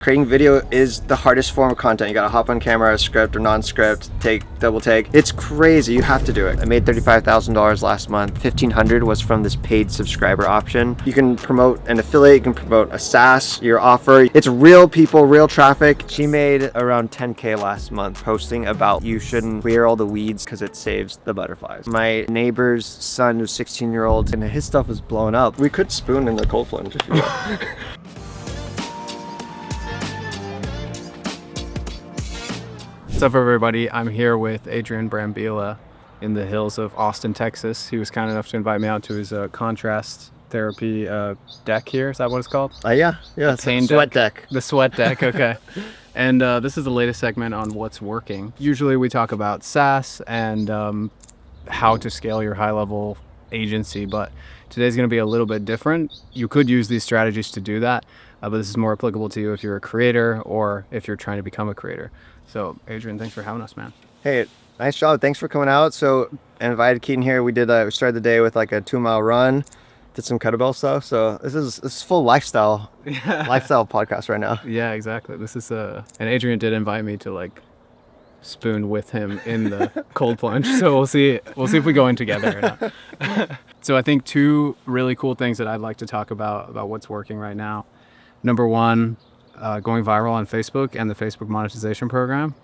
Creating video is the hardest form of content. You gotta hop on camera, script or non-script, take, double take. It's crazy, you have to do it. I made $35,000 last month. $1,500 was from this paid subscriber option. You can promote an affiliate, you can promote a SaaS, your offer. It's real people, real traffic. She made around 10K last month posting about you shouldn't clear all the weeds because it saves the butterflies. My neighbor's son who's 16-year-old and his stuff is blown up. We could spoon in the cold plunge if you want. What's up, everybody? I'm here with Adrian Brambilla in the hills of Austin, Texas. He was kind enough to invite me out to his contrast therapy deck here. Is that what it's called? Yeah, it's a sweat deck. The sweat deck, okay. And this is the latest segment on what's working. Usually we talk about SaaS and how to scale your high-level agency, but today's going to be a little bit different. You could use these strategies to do that, but this is more applicable to you if you're a creator or if you're trying to become a creator. So, Adrian, thanks for having us, man. Hey, nice job. Thanks for coming out. So, I invited Keaton here. We started the day with like a 2-mile run, did some kettlebell stuff. So this is full lifestyle podcast right now. Yeah, exactly. This is and Adrian did invite me to like spoon with him in the cold plunge. So we'll see if we go in together or not. So I think two really cool things that I'd like to talk about what's working right now. Number one, going viral on Facebook and the Facebook monetization program.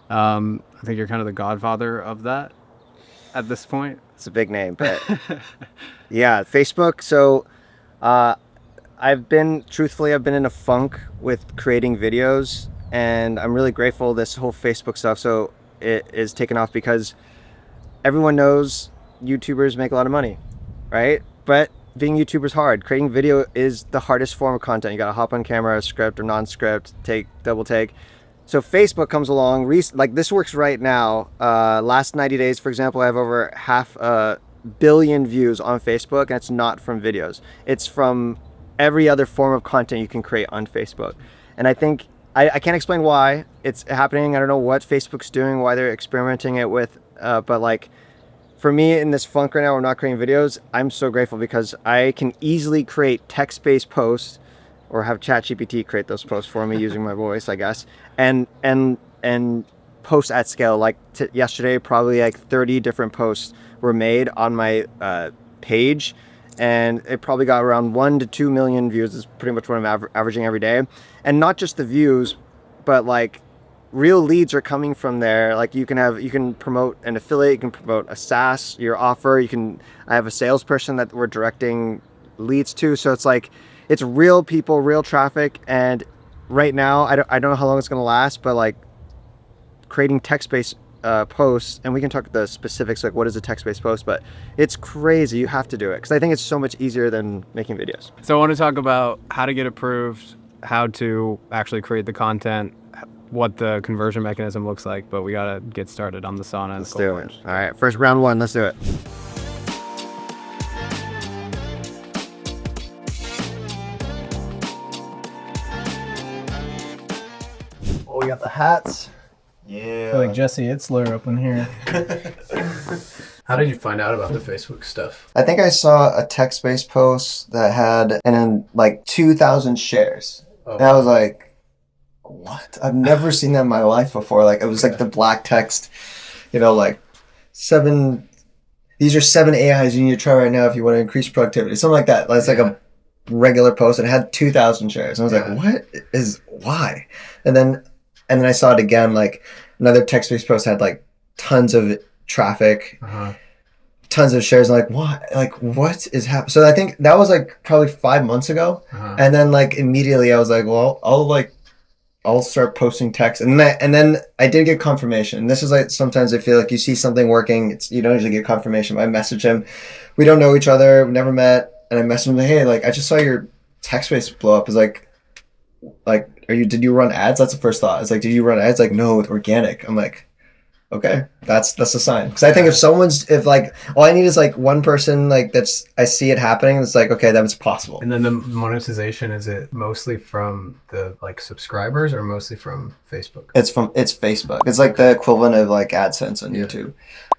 I think you're kind of the godfather of that at this point. It's a big name, but yeah, Facebook. So I've been in a funk with creating videos, and I'm really grateful this whole Facebook stuff. So it is taken off because everyone knows YouTubers make a lot of money, right? But being YouTuber is hard. Creating video is the hardest form of content. You gotta hop on camera, script or non-script, take, double take. So Facebook comes along, like this works right now. Last 90 days, for example, I have over 500 million views on Facebook, and it's not from videos. It's from every other form of content you can create on Facebook. And I think, I can't explain why it's happening. I don't know what Facebook's doing, why they're experimenting it with, but like, for me in this funk right now, we're not creating videos. I'm so grateful because I can easily create text-based posts or have ChatGPT create those posts for me using my voice, I guess, and post at scale. Like yesterday, probably like 30 different posts were made on my page, and it probably got around 1 to 2 million views. Is pretty much what I'm averaging every day, and not just the views, but like real leads are coming from there. Like you can promote an affiliate, you can promote a SaaS, your offer. I have a salesperson that we're directing leads to. So it's like, it's real people, real traffic. And right now, I don't know how long it's going to last, but like creating text-based posts, and we can talk the specifics, like what is a text-based post, but it's crazy. You have to do it because I think it's so much easier than making videos. So I want to talk about how to get approved, how to actually create the content, what the conversion mechanism looks like, but we gotta get started on the sauna. Let's do it. All right, first round one, let's do it. Oh, we got the hats. Yeah. I feel like Jesse Itzler up in here. How did you find out about the Facebook stuff? I think I saw a text-based post that had like 2,000 shares. Oh. And I was like, what? I've never seen that in my life before. Like it was like the black text, like these are 7 AIs you need to try right now if you want to increase productivity. Something like that. It's like a regular post, and it had 2,000 shares. And I was like, why? And then I saw it again, like another text-based post had like tons of traffic, tons of shares. I'm like, what? Like, what is happening? So I think that was like probably 5 months ago. And then like immediately I was like, well, I'll start posting text, and then I did get confirmation. And this is like, sometimes I feel like you see something working, you don't usually get confirmation. But I message him, we don't know each other, we've never met, and I messaged him like, hey, like I just saw your text base blow up. It's like did you run ads? That's the first thought. It's like, did you run ads? Like, no, it's organic. I'm like, Okay, that's a sign. Because I think if like all I need is like one person like that's I see it happening, it's like okay, that's possible. And then the monetization, is it mostly from the like subscribers or mostly from Facebook? It's Facebook. It's like the equivalent of like AdSense on YouTube.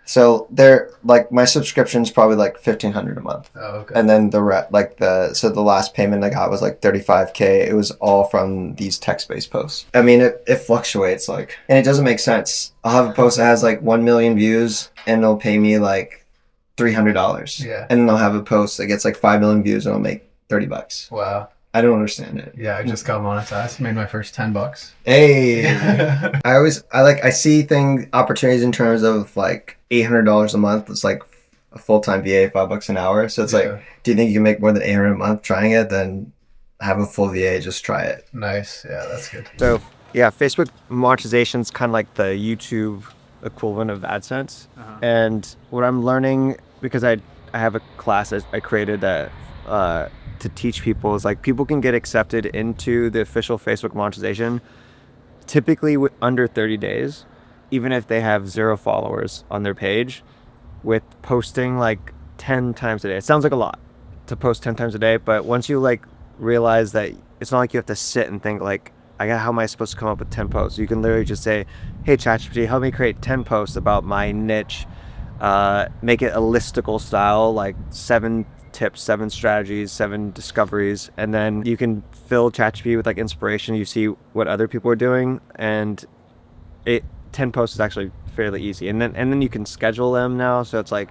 So they're like my subscription's probably like 1,500 a month. Oh, okay. And then the last payment I got was like 35K. It was all from these text-based posts. I mean, it fluctuates like, and it doesn't make sense. I'll have a post that has like 1 million views and it'll pay me like $300. Yeah. And then I'll have a post that gets like 5 million views and I'll make $30. Wow. I don't understand it. Yeah, I just got monetized. Made my first $10. Hey, I see opportunities in terms of like $800 a month. It's like a full-time VA, $5 an hour. So it's like, do you think you can make more than 800 a month trying it? Then have a full VA, just try it. Nice. Yeah, that's good. So yeah, Facebook monetization is kind of like the YouTube equivalent of AdSense. And what I'm learning, because I have a class I created that to teach people, is like people can get accepted into the official Facebook monetization typically under 30 days, even if they have 0 followers on their page, with posting like 10 times a day. It sounds like a lot to post 10 times a day, but once you like realize that it's not like you have to sit and think like, how am I supposed to come up with 10 posts? You can literally just say, hey, ChatGPT, help me create 10 posts about my niche. Make it a listicle style, like 7 tips, 7 strategies, 7 discoveries, and then you can fill ChatGPT with like inspiration. You see what other people are doing, and 10 posts is actually fairly easy. And then you can schedule them now. So it's like,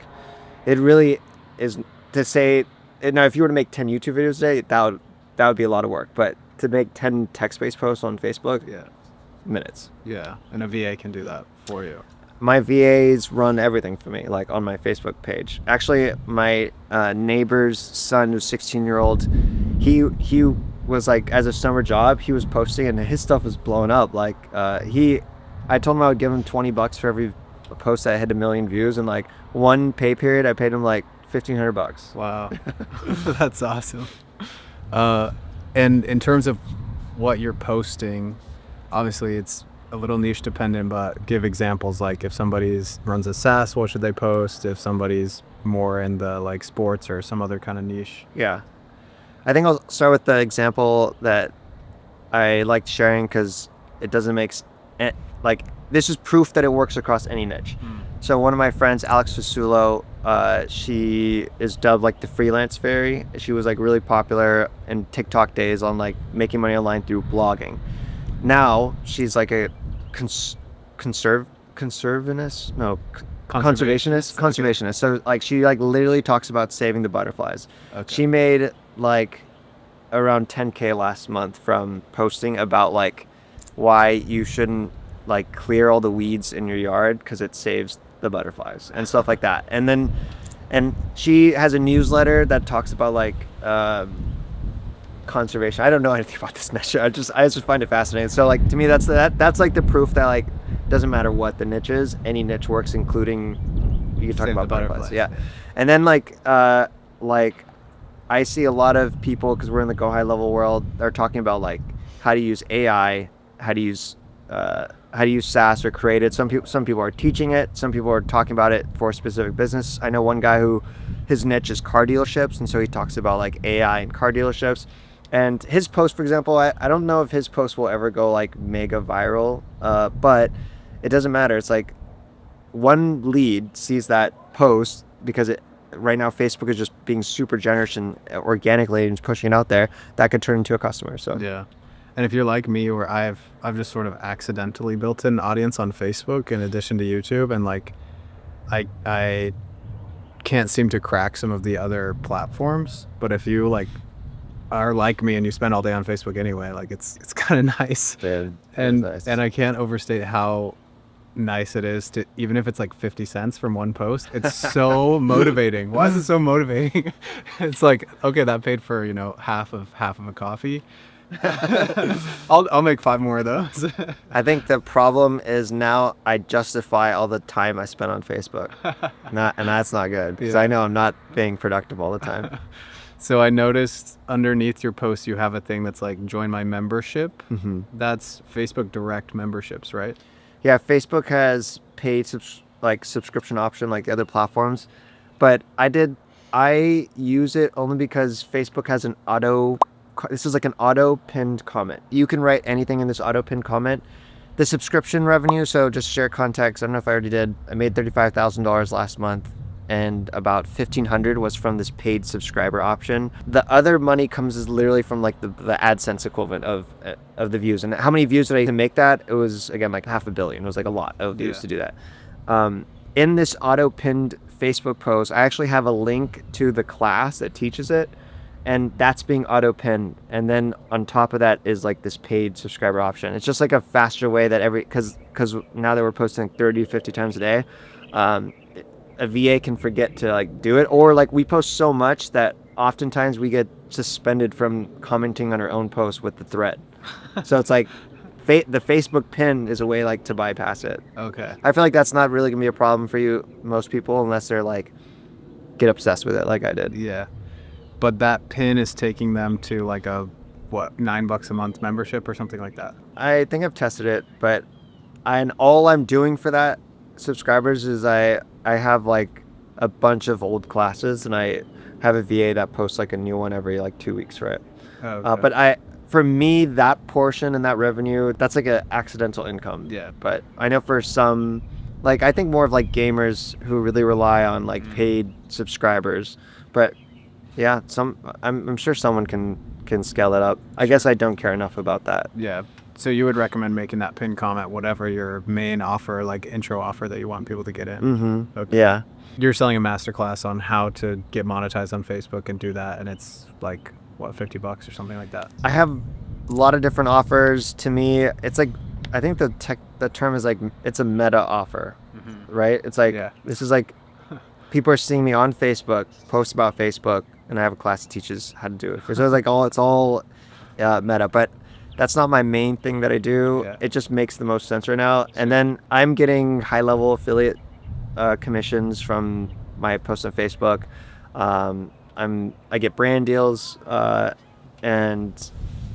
it really is to say, now if you were to make 10 YouTube videos a day, that would be a lot of work. But to make 10 text-based posts on Facebook, minutes. Yeah, and a VA can do that for you. My VAs run everything for me, like on my Facebook page. Actually, my neighbor's son, who's 16-year-old, he was like, as a summer job, he was posting and his stuff was blowing up. Like I told him I would give him $20 for every post that hit 1 million views, and like one pay period, I paid him like $1,500. Wow, that's awesome. And in terms of what you're posting, obviously it's a little niche dependent, but give examples. Like if somebody's runs a SaaS, what should they post? If somebody's more in the like sports or some other kind of niche. Yeah, I think I'll start with the example that I liked sharing because it doesn't make like, this is proof that it works across any niche. So one of my friends, Alex Fasulo, she is dubbed like the freelance fairy. She was like really popular in TikTok days on like making money online through blogging. Now she's like a conservationist. So like she like literally talks about saving the butterflies. Okay. She made like around 10K last month from posting about like why you shouldn't like clear all the weeds in your yard because it saves the butterflies and stuff like that. And she has a newsletter that talks about like conservation. I don't know anything about this niche. I just find it fascinating. So like to me, that's like the proof that like doesn't matter what the niche is, any niche works, including you can talk about butterflies. Yeah. And then like I see a lot of people, because we're in the go high level world, they're talking about like how to use AI, how to use SaaS or create it. Some people are teaching it. Some people are talking about it for a specific business. I know one guy who his niche is car dealerships, and so he talks about like AI and car dealerships. And his post, for example, I don't know if his post will ever go like mega viral, but it doesn't matter. It's like one lead sees that post, because right now Facebook is just being super generous and organically and just pushing it out there, that could turn into a customer. So yeah. And if you're like me, where I've just sort of accidentally built an audience on Facebook in addition to YouTube, and like I can't seem to crack some of the other platforms, but if you like are like me and you spend all day on Facebook anyway, like it's kind of nice. And I can't overstate how nice it is to, even if it's like 50 cents from one post, it's so motivating. Why is it so motivating? It's like, okay, that paid for, half of a coffee. I'll make 5 more of those. I think the problem is now I justify all the time I spend on Facebook. And that's not good, because I know I'm not being productive all the time. So I noticed underneath your post you have a thing that's like join my membership. Mm-hmm. That's Facebook direct memberships, right? Yeah, Facebook has paid subscription option like the other platforms, but I use it only because Facebook has an auto. This is like an auto pinned comment. You can write anything in this auto pinned comment. The subscription revenue. So just share context. I don't know if I already did. I made $35,000 last month, and about 1,500 was from this paid subscriber option. The other money comes is literally from like the AdSense equivalent of the views. And how many views did I make that? It was again like 500 million. It was like a lot of views to do that. In this auto pinned Facebook post, I actually have a link to the class that teaches it, and that's being auto pinned. And then on top of that is like this paid subscriber option. It's just like a faster way that because now that we're posting 30 to 50 times a day, a VA can forget to like do it, or like we post so much that oftentimes we get suspended from commenting on our own post with the thread. So it's like the Facebook pin is a way like to bypass it. Okay. I feel like that's not really gonna be a problem for most people, unless they're like get obsessed with it like I did. Yeah. But that pin is taking them to like a what, $9 a month membership or something like that. I think I've tested it, but all I'm doing for that subscribers is I have like a bunch of old classes, and I have a VA that posts like a new one every like 2 weeks for it. Okay. But for me, that portion and that revenue, that's like an accidental income. Yeah. But I know for some, like I think more of like gamers who really rely on like paid subscribers. But yeah, I'm sure someone can scale it up. I guess I don't care enough about that. Yeah. So you would recommend making that pin comment, whatever your main offer, like intro offer that you want people to get in. Mm-hmm. Okay. Yeah. You're selling a masterclass on how to get monetized on Facebook and do that, and it's like what, $50 or something like that. I have a lot of different offers. To me, it's like I think the term is like it's a meta offer, right? It's like this is like people are seeing me on Facebook, post about Facebook, and I have a class that teaches how to do it. So it's like it's all meta, but that's not my main thing that I do. Yeah. It just makes the most sense right now. And then I'm getting high level affiliate commissions from my posts on Facebook. I get brand deals, and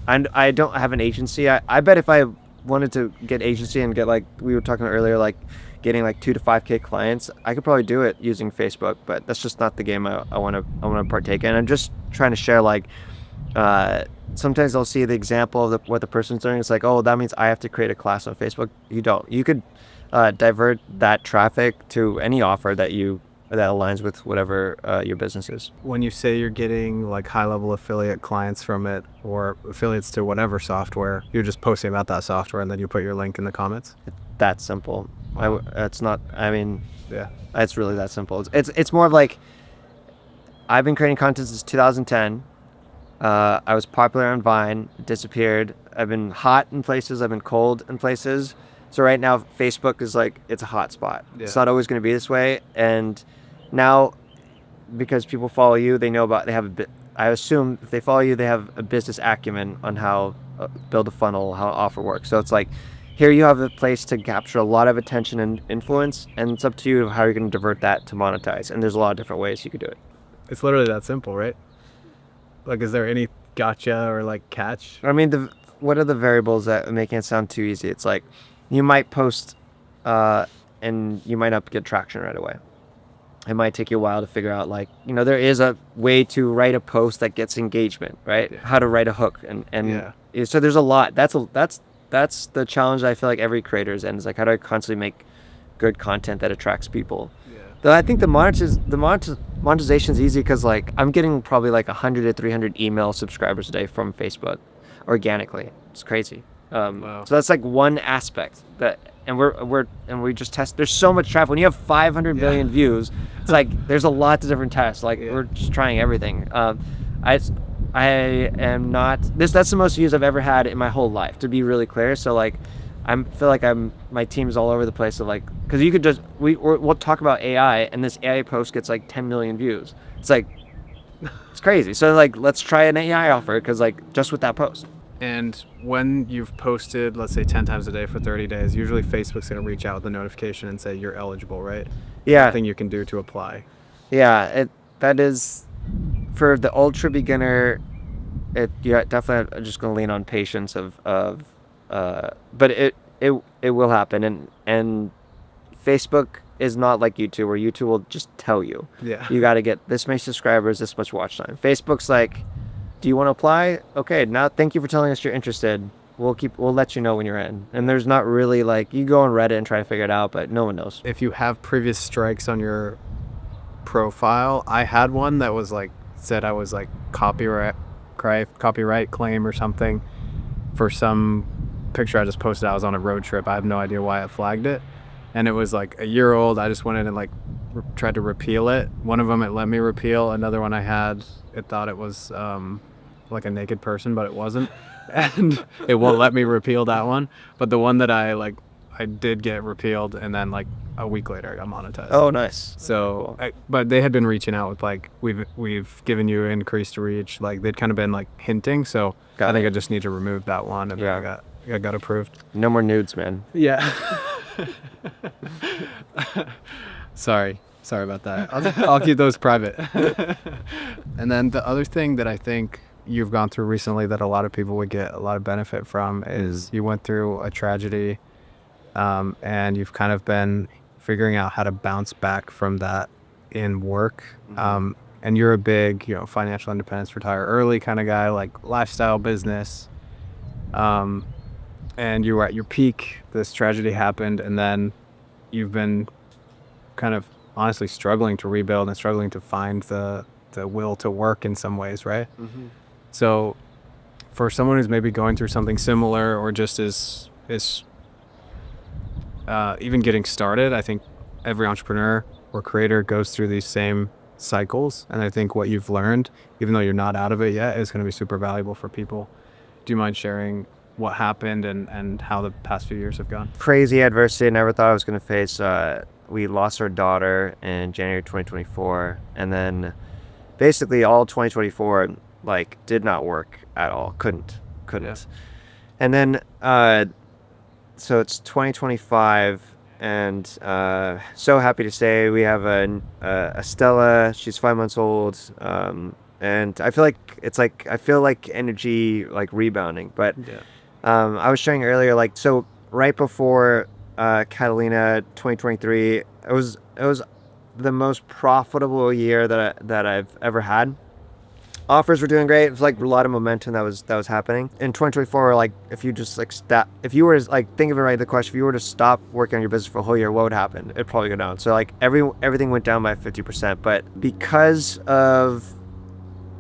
I don't have an agency. I bet if I wanted to get agency and get like we were talking earlier, like getting like 2 to 5K clients, I could probably do it using Facebook. But that's just not the game I want to partake in. I'm just trying to share like. Sometimes I'll see the example of what the person's doing. It's like, oh, that means I have to create a class on Facebook. You don't. You could divert that traffic to any offer that aligns with whatever your business is. When you say you're getting like high level affiliate clients from it, or affiliates to whatever software, you're just posting about that software and then you put your link in the comments? That's simple. It's not. I mean, yeah, it's really that simple. It's more of like I've been creating content since 2010. I was popular on Vine, disappeared. I've been hot in places, I've been cold in places. So right now, Facebook is like, it's a hot spot. Yeah. It's not always going to be this way. And now, because people follow you, they have a bit, I assume if they follow you, they have a business acumen on how build a funnel, how offer works. So it's like, here you have a place to capture a lot of attention and influence, and it's up to you how you're going to divert that to monetize. And there's a lot of different ways you could do it. It's literally that simple, right? Like, is there any gotcha or like catch? I mean, what are the variables that make it sound too easy? It's like you might post and you might not get traction right away. It might take you a while to figure out, like, there is a way to write a post that gets engagement, right? Yeah. How to write a hook. And so there's a lot. That's the challenge I feel like every creator is in. Is like, how do I constantly make good content that attracts people? Though I think the monetization is easy because like I'm getting probably like 100 to 300 email subscribers a day from Facebook organically. It's crazy. Wow. So that's like one aspect and we just test. There's so much traffic. When you have 500 million views, it's like there's a lot of different tests. Like we're just trying everything. I am not. That's the most views I've ever had in my whole life, to be really clear. So like. I feel like my team's all over the place. So like, because you could just we'll talk about AI, and this AI post gets like 10 million views. It's like it's crazy. So like, let's try an AI offer because like just with that post. And when you've posted, let's say 10 times a day for 30 days, usually Facebook's gonna reach out with a notification and say you're eligible, right? Yeah. Nothing you can do to apply. Yeah, that is for the ultra beginner. You definitely are just gonna lean on patience but it will happen, and Facebook is not like YouTube, where YouTube will just tell you. Yeah. You got to get this many subscribers, this much watch time. Facebook's like, do you want to apply? Okay, now thank you for telling us you're interested. We'll let you know when you're in. And there's not really like, you go on Reddit and try to figure it out, but no one knows. If you have previous strikes on your profile, I had one that was like said I was like copyright claim or something for some picture I just posted. I was on a road trip. I have no idea why it flagged it, and it was like a year old. I just went in and like tried to repeal it. One of them it let me repeal. Another one I had, it thought it was like a naked person, but it wasn't, and it won't let me repeal that one. But the one that I did get repealed, and then like a week later I got monetized. Oh, nice. So, Cool. but they had been reaching out with like, we've given you increased reach. Like they'd kind of been like hinting. So I think I just need to remove that one, and Yeah. then I got approved. No more nudes, man. Yeah. Sorry about that. I'll keep those private. And then the other thing that I think you've gone through recently that a lot of people would get a lot of benefit from is you went through a tragedy, and you've kind of been figuring out how to bounce back from that in work. And you're a big, financial independence, retire early kind of guy, like lifestyle business. And you were at your peak, this tragedy happened, and then you've been kind of honestly struggling to rebuild and struggling to find the will to work in some ways, right? So for someone who's maybe going through something similar, or just is even getting started, I think every entrepreneur or creator goes through these same cycles. And I think what you've learned, even though you're not out of it yet, is going to be super valuable for people. Do you mind sharing what happened and how the past few years have gone? Crazy adversity I never thought I was going to face. We lost our daughter in January 2024, and then basically all 2024 like did not work at all. Couldn't. Yeah. And then so it's 2025, and so happy to say we have a Stella. She's 5 months old, and I feel like energy like rebounding. But Yeah. I was sharing earlier, like, so right before Catalina 2023, it was the most profitable year that I've ever had. Offers were doing great. It was like a lot of momentum that was happening. In 2024, like, if you just like if you were to, like, think of it right, the question, if you were to stop working on your business for a whole year, what would happen? It'd probably go down. So like everything went down by 50%. But because of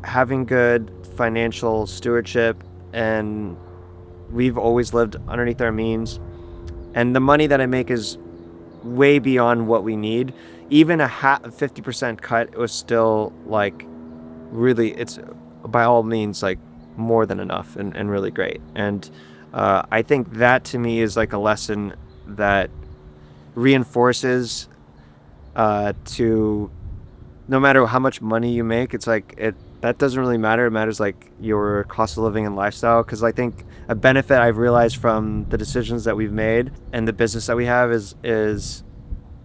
having good financial stewardship, and we've always lived underneath our means, and the money that I make is way beyond what we need. Even a 50% cut, it was still like really, it's by all means like more than enough and really great. And I think that to me is like a lesson that reinforces to no matter how much money you make, it's like that doesn't really matter. It matters like your cost of living and lifestyle. Because I think a benefit I've realized from the decisions that we've made and the business that we have is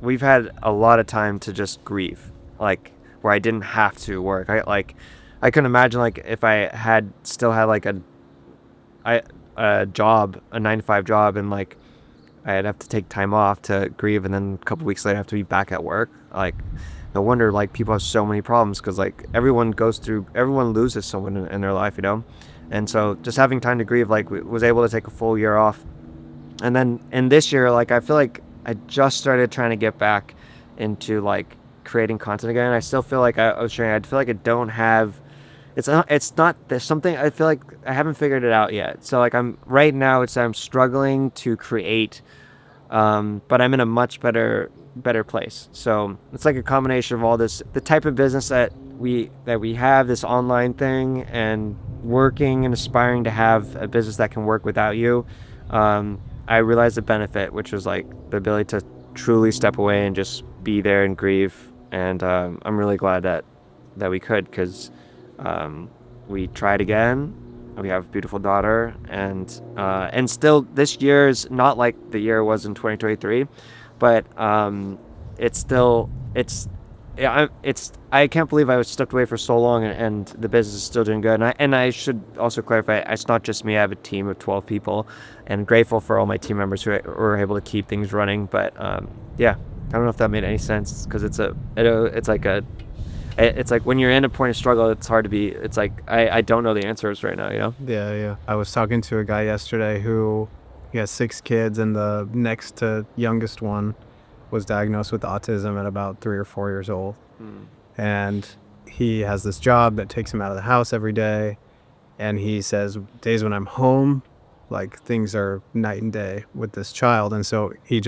we've had a lot of time to just grieve, like where I didn't have to work. I couldn't imagine like if I still had like a job, a 9 to 5 job, and like I'd have to take time off to grieve, and then a couple weeks later I have to be back at work. Like, no wonder like people have so many problems, because like everyone loses someone in their life, and so just having time to grieve, like, was able to take a full year off. And then in this year, like, I feel like I just started trying to get back into like creating content again. I still feel like I feel like I don't have, it's not there's something, I feel like I haven't figured it out yet. So like I'm struggling to create, but I'm in a much better place. So it's like a combination of all this, the type of business that we have, this online thing, and working and aspiring to have a business that can work without you. I realized the benefit, which was like the ability to truly step away and just be there and grieve. And I'm really glad that we could, because we tried again. We have a beautiful daughter, and still this year is not like the year it was in 2023, but it's yeah, I can't believe I was stepped away for so long, and the business is still doing good. And I should also clarify, it's not just me. I have a team of 12 people, and grateful for all my team members who were able to keep things running. But yeah, I don't know if that made any sense, because it's like when you're in a point of struggle, it's hard to be. It's like I don't know the answers right now. Yeah. I was talking to a guy yesterday who he has 6 kids, and the next to youngest one was diagnosed with autism at about 3 or 4 years old. And he has this job that takes him out of the house every day. And he says, days when I'm home, like things are night and day with this child. And so he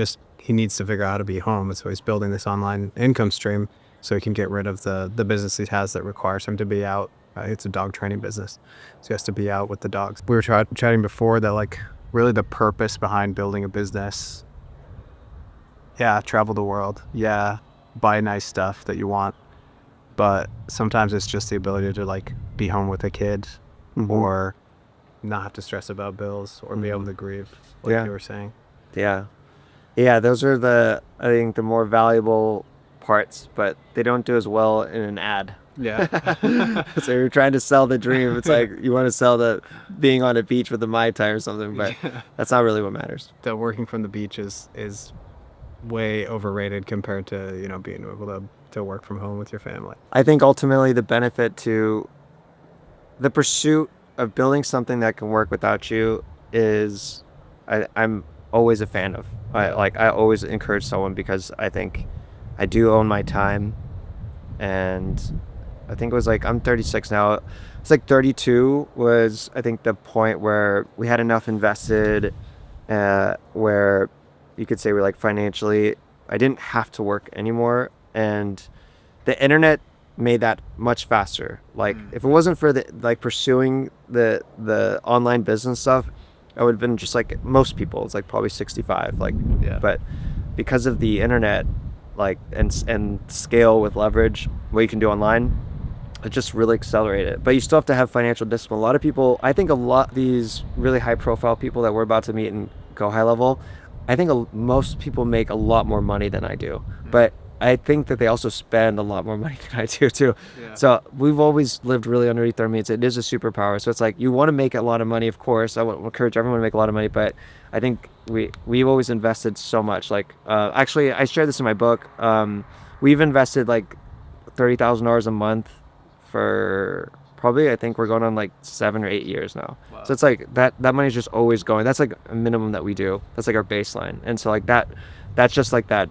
needs to figure out how to be home. And so he's building this online income stream so he can get rid of the business he has that requires him to be out. It's a dog training business. So he has to be out with the dogs. We were chatting before that, like, really the purpose behind building a business. Yeah, travel the world. Yeah, buy nice stuff that you want. But sometimes it's just the ability to, like, be home with a kid, or not have to stress about bills, or be able to grieve, like you were saying. Yeah. Those are I think the more valuable parts, but they don't do as well in an ad. Yeah. So you're trying to sell the dream. It's like you want to sell the being on a beach with a Mai Tai or something, but that's not really what matters. The working from the beach is way overrated compared to, being able to work from home with your family. I think ultimately the benefit to the pursuit of building something that can work without you is I'm always a fan of. I always encourage someone, because I think I do own my time, and I think it was like, I'm 36 now. It's like 32 was, I think, the point where we had enough invested, where you could say we're like financially, I didn't have to work anymore. And the internet made that much faster. Like if it wasn't for pursuing the online business stuff, I would have been just like most people. It's like probably 65. But because of the internet, and scale with leverage, what you can do online, it just really accelerated it. But you still have to have financial discipline. A lot of people, I think these really high profile people that we're about to meet and go high level, I think most people make a lot more money than I do. But I think that they also spend a lot more money than I do too. So we've always lived really underneath our means. It is a superpower. So it's like, you want to make a lot of money, of course. I would encourage everyone to make a lot of money, but I think we've always invested so much. Actually, I shared this in my book. We've invested like $30,000 a month for probably, I think we're going on like 7 or 8 years now. Wow. So it's like that money's just always going. That's like a minimum that we do. That's like our baseline. And so like that's just like that.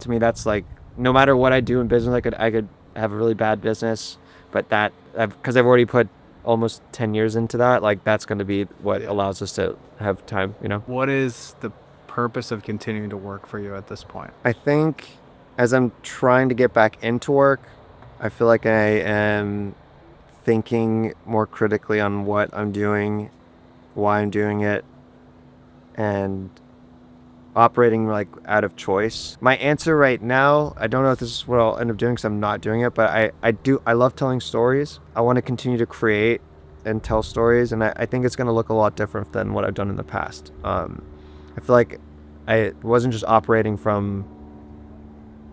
To me, that's like, no matter what I do in business, I could have a really bad business, but because I've already put almost 10 years into that, like that's going to be what allows us to have time. What is the purpose of continuing to work for you at this point? I think as I'm trying to get back into work, I feel like I am thinking more critically on what I'm doing, why I'm doing it, and operating like out of choice. My answer right now, I don't know if this is what I'll end up doing, because I'm not doing it, but I love telling stories. I want to continue to create and tell stories, and I think it's going to look a lot different than what I've done in the past. I feel like I wasn't just operating from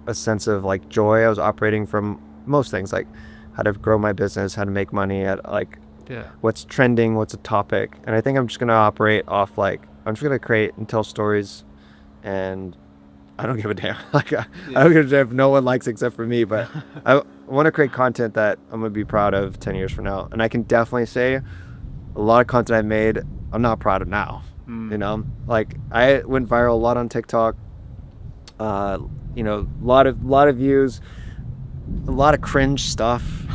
a sense of like joy. I was operating from most things, like how to grow my business, how to make money, at like what's trending, what's a topic. And I think I'm just going to operate off I'm just going to create and tell stories, and I don't give a damn. I don't give a damn if no one likes it except for me, but I want to create content that I'm going to be proud of 10 years from now. And I can definitely say a lot of content I've made, I'm not proud of now. Like I went viral a lot on TikTok, a lot of views, a lot of cringe stuff.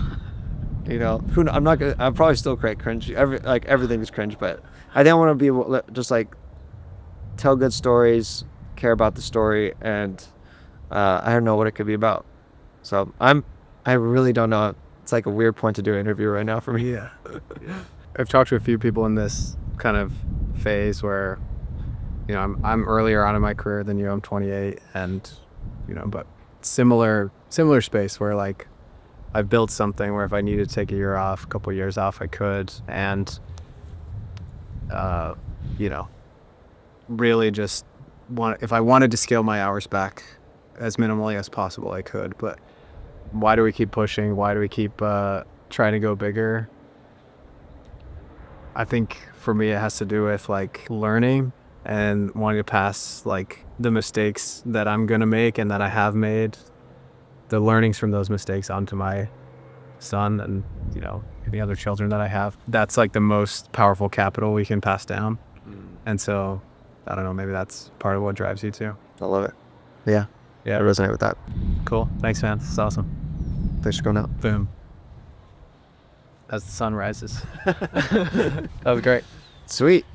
I'll probably still create cringe. Everything is cringe, but I think I want to be able to just like tell good stories, care about the story, and I don't know what it could be about. So I really don't know. It's like a weird point to do an interview right now for me. Yeah. I've talked to a few people in this kind of phase where, I'm earlier on in my career than you. I'm 28, and but similar space where like I've built something where if I needed to take a couple of years off, I could, and really just if I wanted to scale my hours back as minimally as possible, I could. But why do we keep pushing? Why do we keep trying to go bigger? I think for me, it has to do with like learning and wanting to pass like the mistakes that I'm going to make and that I have made, the learnings from those mistakes onto my son and, any other children that I have. That's like the most powerful capital we can pass down. And so, I don't know, maybe that's part of what drives you too. I love it. Yeah. I resonate with that. Cool. Thanks, man. This is awesome. Thanks for going out. Boom. As the sun rises. That was great. Sweet.